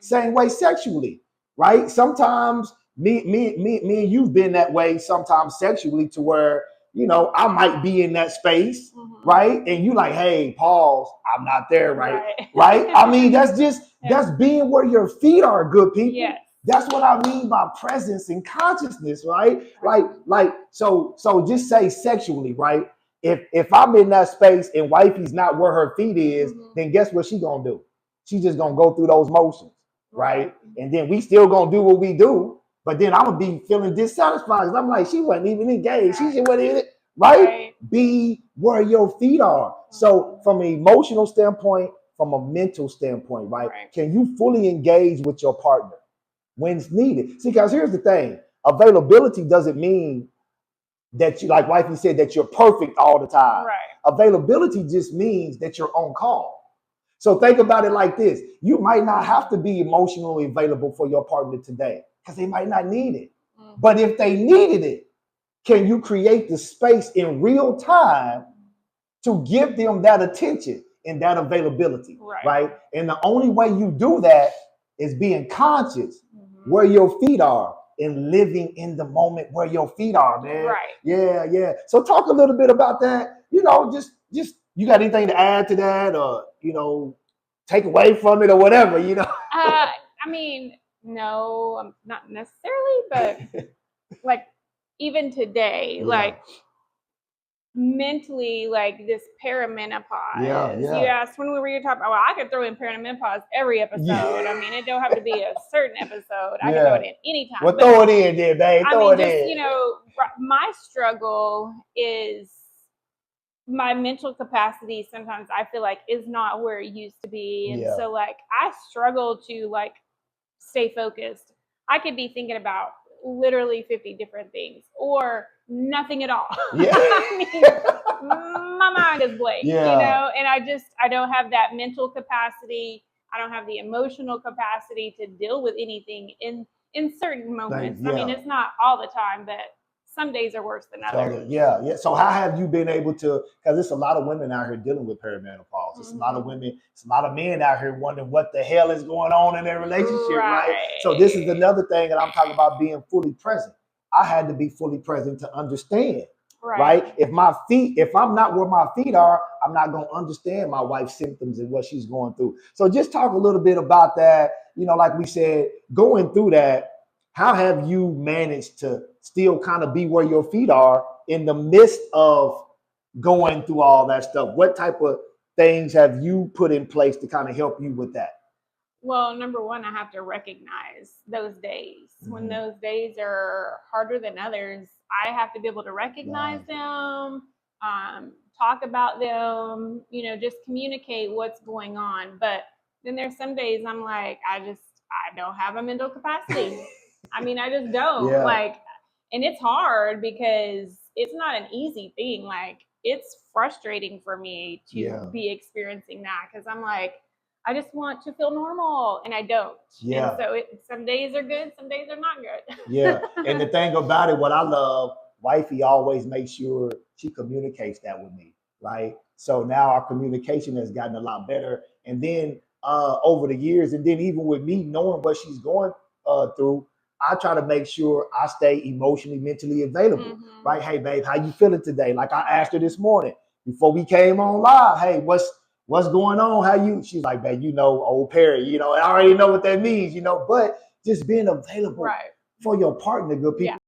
Same way sexually, right? Sometimes me and you've been that way sometimes sexually to where, I might be in that space, right? And you like, hey, pause, I'm not there, right? Right? I mean, that's being where your feet are, good people. Yes. That's what I mean by presence and consciousness, right? So just say sexually, right? If I'm in that space and wifey's not where her feet is, then guess what she gonna do? She's just gonna go through those motions, right? And then we still gonna do what we do, but then I'm gonna be feeling dissatisfied because I'm like, she wasn't even engaged. She just wasn't in it, right? Be where your feet are. So from an emotional standpoint, from a mental standpoint, right? Can you fully engage with your partner when it's needed? See, because here's the thing: availability doesn't mean that you, like wifey said, that you're perfect all the time. Availability just means that you're on call. So think about it like this: you might not have to be emotionally available for your partner today because they might not need it. But if they needed it, can you create the space in real time to give them that attention and that availability, right? And the only way you do that is being conscious where your feet are and living in the moment where your feet are, man. Yeah. So talk a little bit about that. Just you got anything to add to that, or take away from it, or whatever, I mean, no, not necessarily, but like even today, like mentally, like this perimenopause. You asked when we were talking about, well, I could throw in perimenopause every episode. I mean, it don't have to be a certain episode. I can throw it in anytime. Well, throw it in there, babe. Throw it in. My struggle is my mental capacity sometimes I feel like is not where it used to be. And so like I struggle to like stay focused. I could be thinking about literally 50 different things or nothing at all. I mean, my mind is blank, and I don't have that mental capacity. I don't have the emotional capacity to deal with anything in certain moments. I mean, it's not all the time, but some days are worse than others. Yeah. So how have you been able to, because there's a lot of women out here dealing with perimenopause. There's a lot of women, it's a lot of men out here wondering what the hell is going on in their relationship, right? So this is another thing that I'm talking about, being fully present. I had to be fully present to understand, right? If I'm not where my feet are, I'm not going to understand my wife's symptoms and what she's going through. So just talk a little bit about that. Like we said, going through that, how have you managed to still kind of be where your feet are in the midst of going through all that stuff? What type of things have you put in place to kind of help you with that? Well, number one, I have to recognize those days. When those days are harder than others, I have to be able to recognize them, talk about them, just communicate what's going on. But then there's some days I'm like, I don't have a mental capacity. I mean, I just don't and it's hard because it's not an easy thing. Like, it's frustrating for me to be experiencing that because I'm like, I just want to feel normal and I don't. And so some days are good, some days are not good. And the thing about it, what I love, wifey always makes sure she communicates that with me, right? So now our communication has gotten a lot better. And then over the years, and then even with me knowing what she's going through, I try to make sure I stay emotionally, mentally available, right? Hey, babe, how you feeling today? Like I asked her this morning before we came on live, hey, what's going on? How you? She's like, babe, old Perry, I already know what that means, but just being available for your partner, good people.